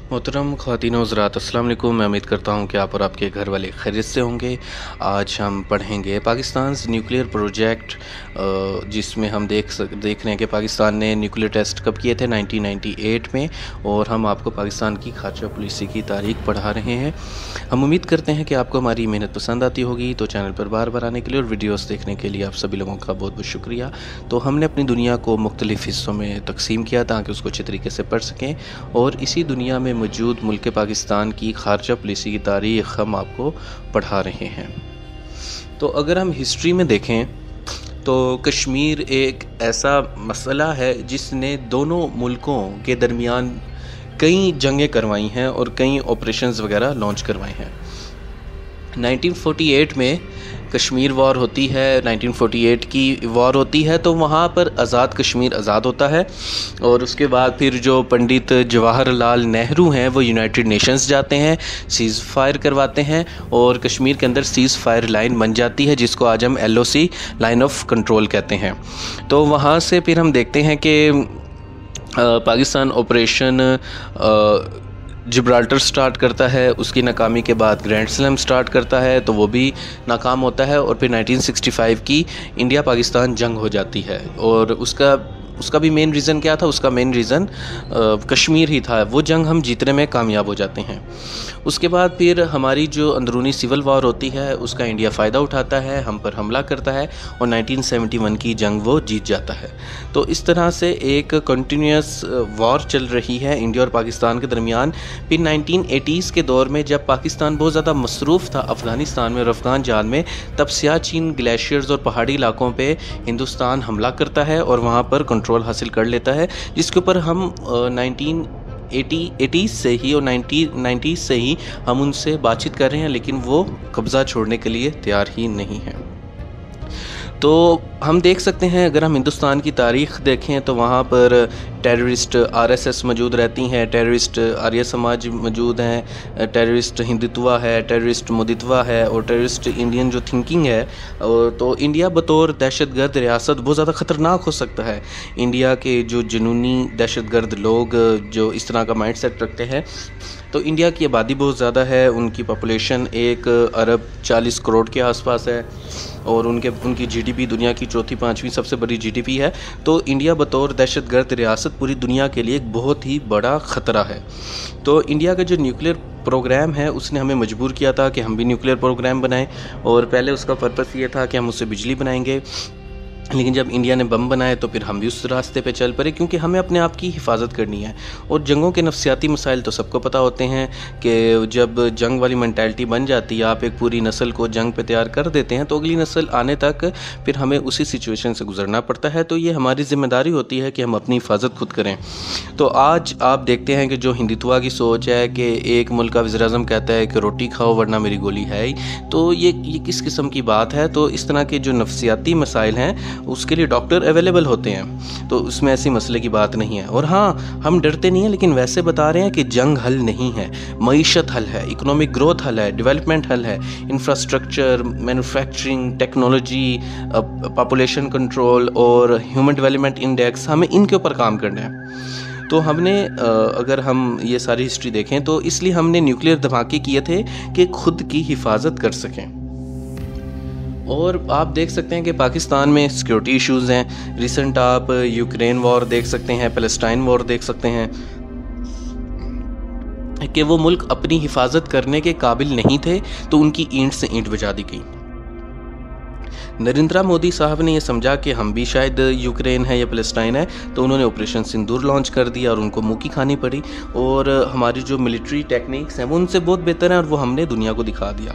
मोहतरम ख़वातीन व हज़रात, अस्सलाम वालेकुम। मैं उम्मीद करता हूँ कि आप और आपके घर वाले खैरियत से होंगे। आज हम पढ़ेंगे पाकिस्तान न्यूक्लियर प्रोजेक्ट, जिसमें हम देख रहे हैं कि पाकिस्तान ने न्यूक्लियर टेस्ट कब किए थे 1998 में, और हम आपको पाकिस्तान की खारजा पॉलिसी की तारीख पढ़ा रहे हैं। हम उम्मीद करते हैं कि आपको हमारी मेहनत पसंद आती होगी। तो चैनल पर बार बार आने के लिए और वीडियोस देखने के लिए आप सभी लोगों का बहुत बहुत शुक्रिया। तो हमने अपनी दुनिया को मुख्तलिफ़ हिस्सों में तकसीम किया ताकि उसको अच्छे तरीके से पढ़ सकें, और इसी दुनिया में मौजूद मुल्क पाकिस्तान की खारजा पॉलिसी की तारीख़ हम आपको पढ़ा रहे हैं। तो अगर हम हिस्ट्री में देखें तो कश्मीर एक ऐसा मसला है जिसने दोनों मुल्कों के दरमियान कई जंगें करवाई हैं और कई ऑपरेशंस वगैरह लॉन्च करवाए हैं। 1948 में कश्मीर वॉर होती है, 1948 की वॉर होती है, तो वहाँ पर आज़ाद कश्मीर आज़ाद होता है। और उसके बाद फिर जो पंडित जवाहरलाल नेहरू हैं वो यूनाइटेड नेशंस जाते हैं, सीज़ फायर करवाते हैं, और कश्मीर के अंदर सीज़ फायर लाइन बन जाती है जिसको आज हम LOC लाइन ऑफ कंट्रोल कहते हैं। तो वहाँ से फिर हम देखते हैं कि पाकिस्तान ऑपरेशन जिब्राल्टर स्टार्ट करता है। उसकी नाकामी के बाद ग्रैंड स्लैम स्टार्ट करता है, तो वो भी नाकाम होता है। और फिर 1965 की इंडिया पाकिस्तान जंग हो जाती है, और उसका भी मेन रीज़न क्या था? उसका मेन रीज़न कश्मीर ही था। वो जंग हम जीतने में कामयाब हो जाते हैं। उसके बाद फिर हमारी जो अंदरूनी सिविल वॉर होती है उसका इंडिया फ़ायदा उठाता है, हम पर हमला करता है, और 1971 की जंग वो जीत जाता है। तो इस तरह से एक कंटिन्यूस वॉर चल रही है इंडिया और पाकिस्तान के दरमियान। फिर 1980s के दौर में जब पाकिस्तान बहुत ज़्यादा मसरूफ़ था अफ़गानिस्तान में और अफ़गान जंग में, तब सियाचिन ग्लेशियर्स और पहाड़ी इलाकों पे हिंदुस्तान हमला करता है और वहाँ पर कंट्रोल हासिल कर लेता है, जिसके ऊपर हम 1980s से ही और 1990s से ही हम उनसे बातचीत कर रहे हैं, लेकिन वो कब्ज़ा छोड़ने के लिए तैयार ही नहीं हैं। तो हम देख सकते हैं, अगर हम हिंदुस्तान की तारीख़ देखें तो वहाँ पर टेररिस्ट RSS मौजूद रहती हैं, टेररिस्ट आर्य समाज मौजूद हैं, टेररिस्ट हिंदुत्वा है, टेररिस्ट मोदित्वा है, और टेररिस्ट इंडियन जो थिंकिंग है। तो इंडिया बतौर दहशतगर्द रियासत बहुत ज़्यादा ख़तरनाक हो सकता है। इंडिया के जो जुनूनी दहशतगर्द लोग जो इस तरह का माइंड सेट रखते हैं, तो इंडिया की आबादी बहुत ज़्यादा है, उनकी पॉपुलेशन 1 अरब 40 करोड़ के आसपास है, और उनकी GDP दुनिया की चौथी पाँचवीं सबसे बड़ी GDP है। तो इंडिया बतौर दहशतगर्द रियासत पूरी दुनिया के लिए एक बहुत ही बड़ा ख़तरा है। तो इंडिया का जो न्यूक्लियर प्रोग्राम है उसने हमें मजबूर किया था कि हम भी न्यूक्लियर प्रोग्राम बनाएं, और पहले उसका पर्पस ये था कि हम उससे बिजली बनाएंगे, लेकिन जब इंडिया ने बम बनाए तो फिर हम भी उस रास्ते पे चल पड़े, क्योंकि हमें अपने आप की हिफाजत करनी है। और जंगों के नफसियाती मसाइल तो सबको पता होते हैं कि जब जंग वाली मेंटालिटी बन जाती है, आप एक पूरी नस्ल को जंग पे तैयार कर देते हैं, तो अगली नस्ल आने तक फिर हमें उसी सिचुएशन से गुजरना पड़ता है। तो ये हमारी ज़िम्मेदारी होती है कि हम अपनी हिफाजत खुद करें। तो आज आप देखते हैं कि जो हिंदुत्वा की सोच है कि एक मुल्क का वज़ीर-ए-आज़म कहता है कि रोटी खाओ वरना मेरी गोली है ही, तो ये किस किस्म की बात है? तो इस तरह के जो नफसियाती मसाइल हैं उसके लिए डॉक्टर अवेलेबल होते हैं, तो उसमें ऐसी मसले की बात नहीं है। और हाँ, हम डरते नहीं हैं, लेकिन वैसे बता रहे हैं कि जंग हल नहीं है, मईशत हल है, इकोनॉमिक ग्रोथ हल है, डेवलपमेंट हल है, infrastructure, manufacturing, technology, population control और ह्यूमन डेवलपमेंट इंडेक्स, हमें इनके ऊपर काम करना है। तो हमने अगर हम ये सारी हिस्ट्री देखें तो इसलिए हमने न्यूक्लियर धमाके किए थे कि खुद की हिफाजत कर सकें। और आप देख सकते हैं कि पाकिस्तान में सिक्योरिटी इश्यूज़ हैं। रिसेंट आप यूक्रेन वॉर देख सकते हैं, पैलेस्टाइन वॉर देख सकते हैं, कि वो मुल्क अपनी हिफाजत करने के काबिल नहीं थे, तो उनकी ईंट से ईंट बजा दी गई। नरेंद्र मोदी साहब ने ये समझा कि हम भी शायद यूक्रेन है या पैलेस्टाइन है, तो उन्होंने ऑपरेशन सिंदूर लॉन्च कर दिया और उनको मुँह की खानी पड़ी। और हमारी जो मिलिट्री टेक्निक्स हैं वो उनसे बहुत बेहतर हैं, और वो हमने दुनिया को दिखा दिया।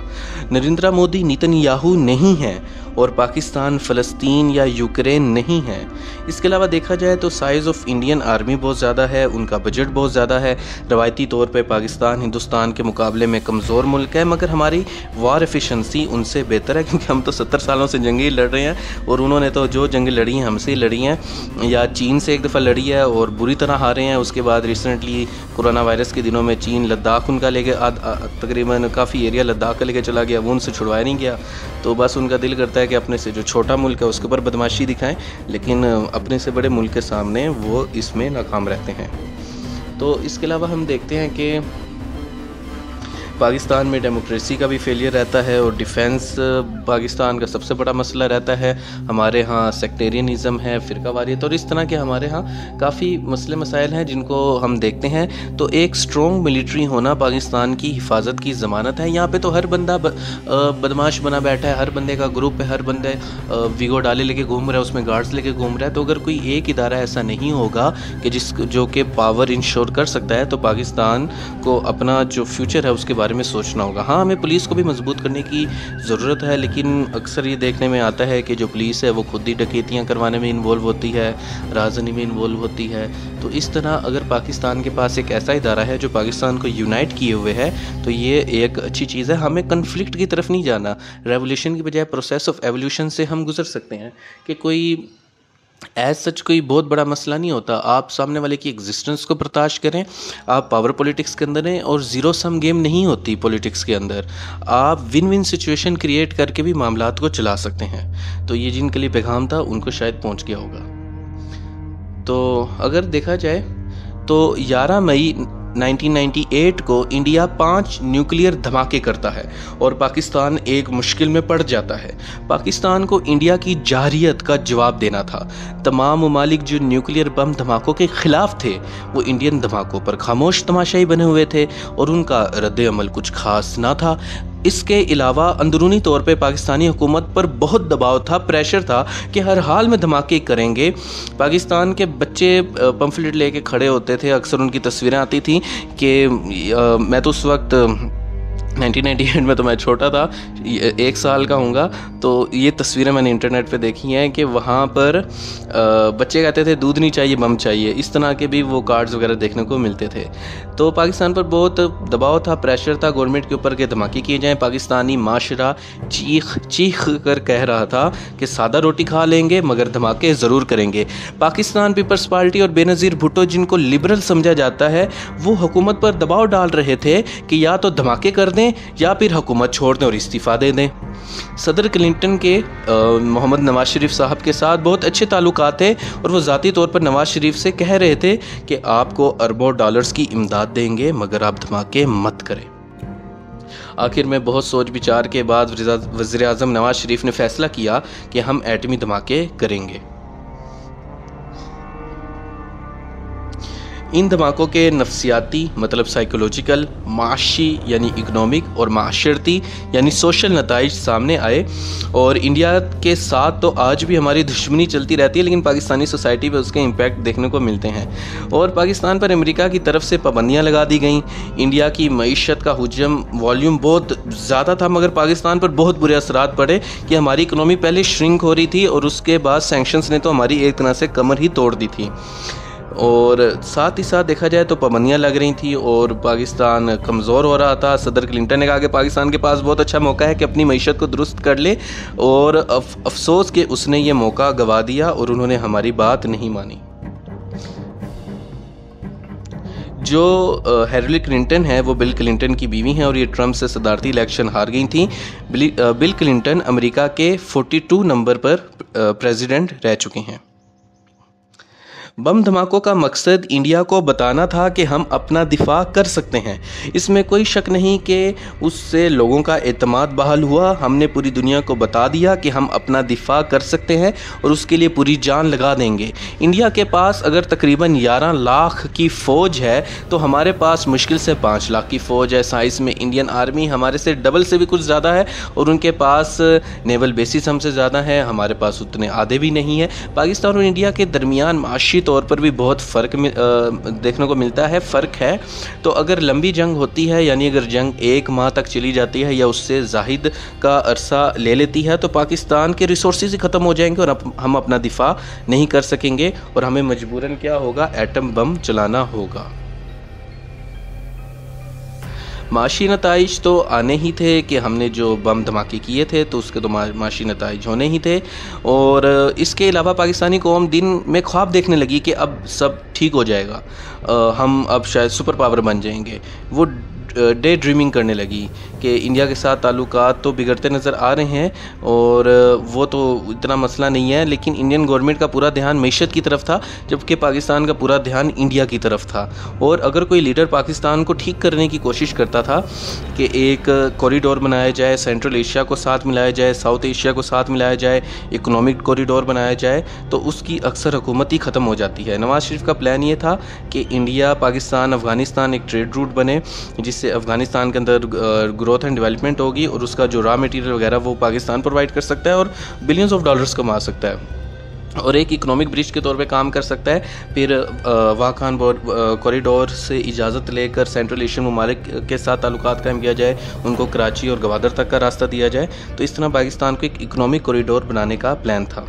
नरेंद्र मोदी नेतन्याहू नहीं है, और पाकिस्तान फ़लस्तीन या यूक्रेन नहीं है। इसके अलावा देखा जाए तो साइज़ ऑफ इंडियन आर्मी बहुत ज़्यादा है, उनका बजट बहुत ज़्यादा है। रवायती तौर पे पाकिस्तान हिंदुस्तान के मुकाबले में कमज़ोर मुल्क है, मगर हमारी वार एफिशिएंसी उनसे बेहतर है, क्योंकि हम तो 70 सालों से जंगें लड़ रहे हैं, और उन्होंने तो जो जंगें लड़ी हैं हमसे लड़ी हैं, या चीन से एक दफ़ा लड़ी है और बुरी तरह हारे हैं। उसके बाद रिसेंटली कोरोना वायरस के दिनों में चीन लद्दाख उनका लेके तकरीबन काफ़ी एरिया लद्दाख का लेके चला गया, वो उनसे छुड़वाया नहीं गया। तो बस उनका दिल करता है कि अपने से जो छोटा मुल्क है उसके ऊपर बदमाशी दिखाएं, लेकिन अपने से बड़े मुल्क के सामने वो इसमें नाकाम रहते हैं। तो इसके अलावा हम देखते हैं कि पाकिस्तान में डेमोक्रेसी का भी फेलियर रहता है और डिफेंस पाकिस्तान का सबसे बड़ा मसला रहता है। हमारे यहाँ सेक्टेरियनिज़म है, फ़िरकावारियत और इस तरह के हमारे यहाँ काफ़ी मसले मसाइल हैं जिनको हम देखते हैं। तो एक स्ट्रॉन्ग मिलिट्री होना पाकिस्तान की हिफाजत की ज़मानत है। यहाँ पे तो हर बंदा बदमाश बना बैठा है, हर बंदे का ग्रुप है, हर बंदे वीगो डाले लेके घूम रहा है, उसमें गार्ड्स लेके घूम रहा है। तो अगर कोई एक इदारा ऐसा नहीं होगा कि जो कि पावर इंश्योर कर सकता है, तो पाकिस्तान को अपना जो फ्यूचर है उसके बारे में सोचना होगा। हाँ, हमें पुलिस को भी मजबूत करने की ज़रूरत है, लेकिन अक्सर ये देखने में आता है कि जो पुलिस है वो खुद ही डकैतियाँ करवाने में इन्वॉल्व होती है, राजनी में इन्वॉल्व होती है। तो इस तरह अगर पाकिस्तान के पास एक ऐसा इदारा है जो पाकिस्तान को यूनाइट किए हुए है, तो ये एक अच्छी चीज़ है। हमें कन्फ्लिक्ट की तरफ नहीं जाना, रेवोल्यूशन की बजाय प्रोसेस ऑफ एवोल्यूशन से हम गुजर सकते हैं कि कोई एज सच कोई बहुत बड़ा मसला नहीं होता। आप सामने वाले की एग्जिस्टेंस को बर्दाश्त करें, आप पावर पॉलिटिक्स के अंदर हैं और ज़ीरो सम गेम नहीं होती पॉलिटिक्स के अंदर। आप विन विन सिचुएशन क्रिएट करके भी मामलात को चला सकते हैं। तो ये जिनके लिए पैगाम था उनको शायद पहुंच गया होगा। तो अगर देखा जाए तो 11 मई 1998 को इंडिया 5 न्यूक्लियर धमाके करता है और पाकिस्तान एक मुश्किल में पड़ जाता है। पाकिस्तान को इंडिया की जारहियत का जवाब देना था। तमाम ममालिक जो न्यूक्लियर बम धमाकों के ख़िलाफ़ थे वो इंडियन धमाकों पर खामोश तमाशाई बने हुए थे और उनका रद्द अमल कुछ खास ना था। इसके अलावा अंदरूनी तौर पे पाकिस्तानी हुकूमत पर बहुत दबाव था, प्रेशर था कि हर हाल में धमाके करेंगे। पाकिस्तान के बच्चे पम्फलेट लेके खड़े होते थे, अक्सर उनकी तस्वीरें आती थी कि मैं तो उस वक्त 1998 में तो मैं छोटा था, 1 साल का हूँगा। तो ये तस्वीरें मैंने इंटरनेट पे देखी हैं कि वहाँ पर बच्चे कहते थे दूध नहीं चाहिए बम चाहिए, इस तरह के भी वो कार्ड्स वगैरह देखने को मिलते थे। तो पाकिस्तान पर बहुत दबाव था, प्रेशर था गवर्नमेंट के ऊपर के धमाके किए जाएँ। पाकिस्तानी माशरा चीख कर कह रहा था कि सादा रोटी खा लेंगे मगर धमाके ज़रूर करेंगे। पाकिस्तान पीपल्स पार्टी और बेनज़ीर भुट्टो, जिनको लिबरल समझा जाता है, वो हुकूमत पर दबाव डाल रहे थे कि या तो धमाके कर दें या फिर हुकूमत छोड़ दें और इस्तीफ़ा दे दें। सदर क्लिंटन के मोहम्मद नवाज शरीफ साहब के साथ बहुत अच्छे ताल्लुकात थे और वो ज़ाती तौर पर नवाज शरीफ से कह रहे थे कि आपको अरबों डॉलर्स की इमदाद देंगे मगर आप धमाके मत करें। आखिर में बहुत सोच विचार के बाद वज़ीर आज़म नवाज शरीफ ने फैसला किया कि हम एटमी धमाके करेंगे। इन धमाकों के नफ्सियाती मतलब साइकोलॉजिकल, माशी यानी इकनॉमिक और माशरती यानी सोशल नताइज सामने आए। और इंडिया के साथ तो आज भी हमारी दुश्मनी चलती रहती है, लेकिन पाकिस्तानी सोसाइटी पे उसके इम्पैक्ट देखने को मिलते हैं। और पाकिस्तान पर अमेरिका की तरफ से पाबंदियां लगा दी गईं। इंडिया की मईशत का हुजम वॉल्यूम बहुत ज़्यादा था, मगर पाकिस्तान पर बहुत बुरे असरात पड़े कि हमारी इकनॉमी पहले श्रिंक हो रही थी और उसके बाद सैंक्शंस ने तो हमारी एक तरह से कमर ही तोड़ दी थी। और साथ ही साथ देखा जाए तो पाबंदियाँ लग रही थी और पाकिस्तान कमज़ोर हो रहा था। सदर क्लिंटन ने कहा कि पाकिस्तान के पास बहुत अच्छा मौका है कि अपनी मईशत को दुरुस्त कर ले, और अफसोस कि उसने ये मौका गंवा दिया और उन्होंने हमारी बात नहीं मानी। जो हिलरी क्लिंटन है वो बिल क्लिंटन की बीवी हैं और ये ट्रंप से सदारती इलेक्शन हार गई थी। बिल क्लिंटन अमेरिका के 42 नंबर पर प्रेसिडेंट रह चुके हैं। बम धमाकों का मकसद इंडिया को बताना था कि हम अपना दिफा कर सकते हैं। इसमें कोई शक नहीं कि उससे लोगों का एतमाद बहाल हुआ। हमने पूरी दुनिया को बता दिया कि हम अपना दिफा कर सकते हैं और उसके लिए पूरी जान लगा देंगे। इंडिया के पास अगर तकरीबन 11 लाख की फ़ौज है तो हमारे पास मुश्किल से 5 लाख की फ़ौज है। साइज़ में इंडियन आर्मी हमारे से डबल से भी कुछ ज़्यादा है और उनके पास नेवल बेसिस हमसे ज़्यादा है, हमारे पास उतने आधे भी नहीं है। पाकिस्तान और इंडिया के दरमियान माशी तौर पर भी बहुत फ़र्क देखने को मिलता है, फ़र्क है। तो अगर लंबी जंग होती है, यानी अगर जंग 1 माह तक चली जाती है या उससे ज़ाहिद का अरसा ले लेती है, तो पाकिस्तान के रिसोर्सेज ही ख़त्म हो जाएंगे और हम अपना दिफा नहीं कर सकेंगे और हमें मजबूरन क्या होगा, एटम बम चलाना होगा। माशी नताइज तो आने ही थे कि हमने जो बम धमाके किए थे तो उसके तो माशी नताइज होने ही थे। और इसके अलावा पाकिस्तानी कौम दिन में ख्वाब देखने लगी कि अब सब ठीक हो जाएगा, हम अब शायद सुपर पावर बन जाएंगे। वो डे ड्रीमिंग करने लगी कि इंडिया के साथ ताल्लुकात तो बिगड़ते नज़र आ रहे हैं और वो तो इतना मसला नहीं है, लेकिन इंडियन गवर्नमेंट का पूरा ध्यान मईशत की तरफ था, जबकि पाकिस्तान का पूरा ध्यान इंडिया की तरफ था। और अगर कोई लीडर पाकिस्तान को ठीक करने की कोशिश करता था कि एक कॉरिडोर बनाया जाए, सेंट्रल एशिया को साथ मिलाया जाए, साउथ एशिया को साथ मिलाया जाए, इकोनॉमिक कॉरिडोर बनाया जाए, तो उसकी अक्सर हुकूमत ही ख़त्म हो जाती है। नवाज़ शरीफ का प्लान ये था कि इंडिया, पाकिस्तान, अफ़गानिस्तान एक ट्रेड रूट बने, जिससे अफ़गानिस्तान के अंदर ग्रोथ एंड डेवलपमेंट होगी और उसका जो रॉ मटेरियल वगैरह वो पाकिस्तान प्रोवाइड कर सकता है और बिलियंस ऑफ डॉलर्स कमा सकता है और एक इकोनॉमिक ब्रिज के तौर पे काम कर सकता है। फिर वाखान कॉरिडोर से इजाज़त लेकर सेंट्रल एशियन ममालिक के साथ ताल्लुकात कायम किया जाए, उनको कराची और गवादर तक का रास्ता दिया जाए। तो इस तरह पाकिस्तान को एक इकोनॉमिक कॉरिडोर बनाने का प्लान था,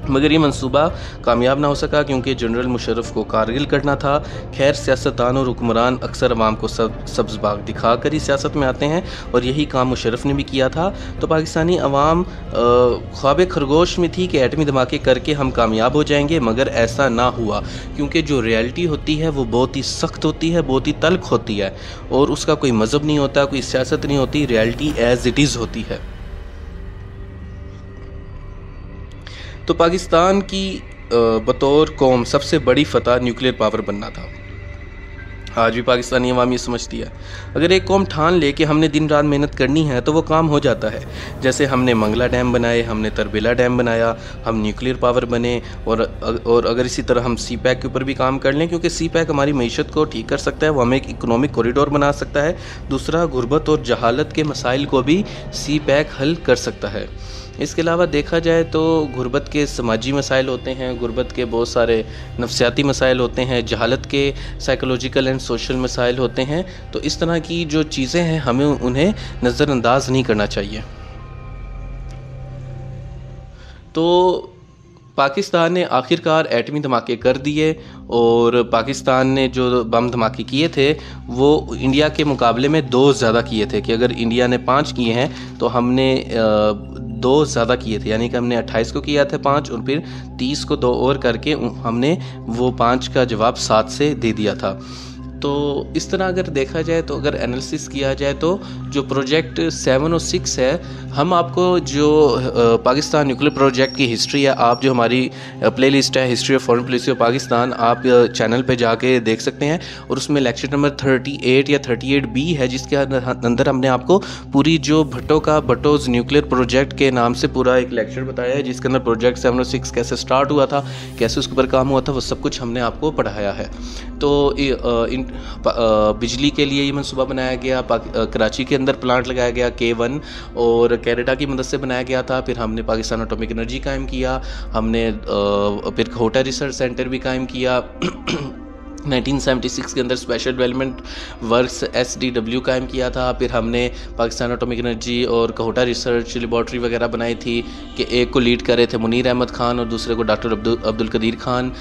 मगर ये मंसूबा कामयाब ना हो सका क्योंकि जनरल मुशर्रफ को कारगिल करना था। खैर, सियासतदान और हुक्मरान अक्सर अवाम को सब्ज़ बाग दिखा कर ही सियासत में आते हैं और यही काम मुशर्रफ ने भी किया था। तो पाकिस्तानी अवाम ख्वाब खरगोश में थी कि एटमी धमाके करके हम कामयाब हो जाएंगे, मगर ऐसा ना हुआ क्योंकि जो रियलिटी होती है वो बहुत ही सख्त होती है, बहुत ही तल्ख होती है और उसका कोई मज़हब नहीं होता, कोई सियासत नहीं होती, रियलिटी एज़ इट इज़ होती है। तो पाकिस्तान की बतौर कौम सबसे बड़ी फ़तह न्यूक्लियर पावर बनना था। आज भी पाकिस्तानी अवाम ये समझती है, अगर एक कौम ठान ले कि हमने दिन रात मेहनत करनी है तो वो काम हो जाता है। जैसे हमने मंगला डैम बनाए, हमने तरबेला डैम बनाया, हम न्यूक्लियर पावर बने और अगर इसी तरह हम सी पैक के ऊपर भी काम कर लें, क्योंकि सी पैक हमारी मीशत को ठीक कर सकता है, वो हमें एक इकोनॉमिक कॉरिडोर बना सकता है। दूसरा, गुर्बत और जहालत के मसाइल को भी सी पैक हल कर सकता है। इसके अलावा देखा जाए तो गुर्बत के समाजी मसाइल होते हैं, गुर्बत के बहुत सारे नफ्सियाती मसाइल होते हैं, जहालत के साइकोलॉजिकल एंड सोशल मसाइल होते हैं। तो इस तरह की जो चीज़ें हैं हमें उन्हें नज़रअंदाज नहीं करना चाहिए। तो पाकिस्तान ने आखिरकार एटमी धमाके कर दिए और पाकिस्तान ने जो बम धमाके किए थे वो इंडिया के मुकाबले में 2 ज़्यादा किए थे, कि अगर इंडिया ने 5 किए हैं तो हमने 2 ज़्यादा किए थे, यानी कि हमने 28 को किया था 5 और फिर 30 को 2 और करके हमने वो 5 का जवाब 7 से दे दिया था। तो इस तरह अगर देखा जाए तो अगर एनालिसिस किया जाए तो जो प्रोजेक्ट 7 और 6 है, हम आपको जो पाकिस्तान न्यूक्लियर प्रोजेक्ट की हिस्ट्री है, आप जो हमारी प्लेलिस्ट है history of foreign policy of Pakistan, आप चैनल पे जाके देख सकते हैं और उसमें लेक्चर नंबर 38 या 38B है, जिसके अंदर हमने आपको पूरी जो भट्टोज न्यूक्लियर प्रोजेक्ट के नाम से पूरा एक लेक्चर बताया है, जिसके अंदर प्रोजेक्ट 7 और 6 कैसे स्टार्ट हुआ था, कैसे उसके ऊपर काम हुआ था, वो सब कुछ हमने आपको पढ़ाया है। तो बिजली के लिए ये मंसूबा बनाया गया, कराची के अंदर प्लांट लगाया गया K1 और कैनेडा की मदद से बनाया गया था। फिर हमने पाकिस्तान एटॉमिक एनर्जी कायम किया, हमने फिर खोटा रिसर्च सेंटर भी कायम किया 1976 के अंदर स्पेशल डेवलपमेंट वर्क्स SDW कायम किया था। फिर हमने पाकिस्तान एटॉमिक एनर्जी और कोटा रिसर्च लेबॉर्ट्री वगैरह बनाई थी कि एक को लीड कर रहे थे मुनीर अहमद खान और दूसरे को डॉक्टर अब्दुल कदीर खान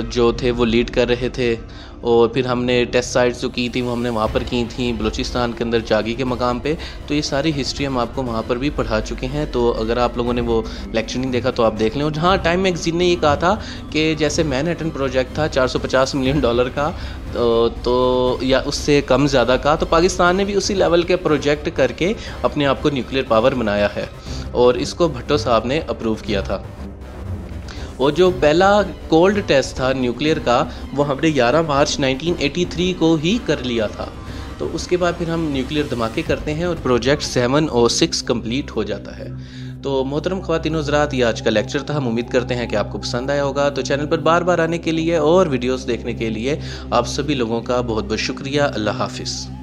जो थे वो लीड कर रहे थे। और फिर हमने टेस्ट साइट्स जो की थी वो हमने वहाँ पर की थी बलूचिस्तान के अंदर जागी के मकाम पे। तो ये सारी हिस्ट्री हम आपको वहाँ पर भी पढ़ा चुके हैं, तो अगर आप लोगों ने वो लेक्चर नहीं देखा तो आप देख लें। और हाँ, टाइम मैगजीन ने ये कहा था कि जैसे मैनहट्टन प्रोजेक्ट था $450 मिलियन का तो या उससे कम ज़्यादा का, तो पाकिस्तान ने भी उसी लेवल के प्रोजेक्ट करके अपने आप को न्यूक्लियर पावर बनाया है और इसको भट्टो साहब ने अप्रूव किया था। और जो पहला कोल्ड टेस्ट था न्यूक्लियर का वो हमने 11 मार्च 1983 को ही कर लिया था। तो उसके बाद फिर हम न्यूक्लियर धमाके करते हैं और प्रोजेक्ट 7 और 6 कंप्लीट हो जाता है। तो मोहतरम ख़वातीन व हज़रात, ये आज का लेक्चर था। हम उम्मीद करते हैं कि आपको पसंद आया होगा। तो चैनल पर बार बार आने के लिए और वीडियोस देखने के लिए आप सभी लोगों का बहुत बहुत शुक्रिया। अल्लाह हाफिज़।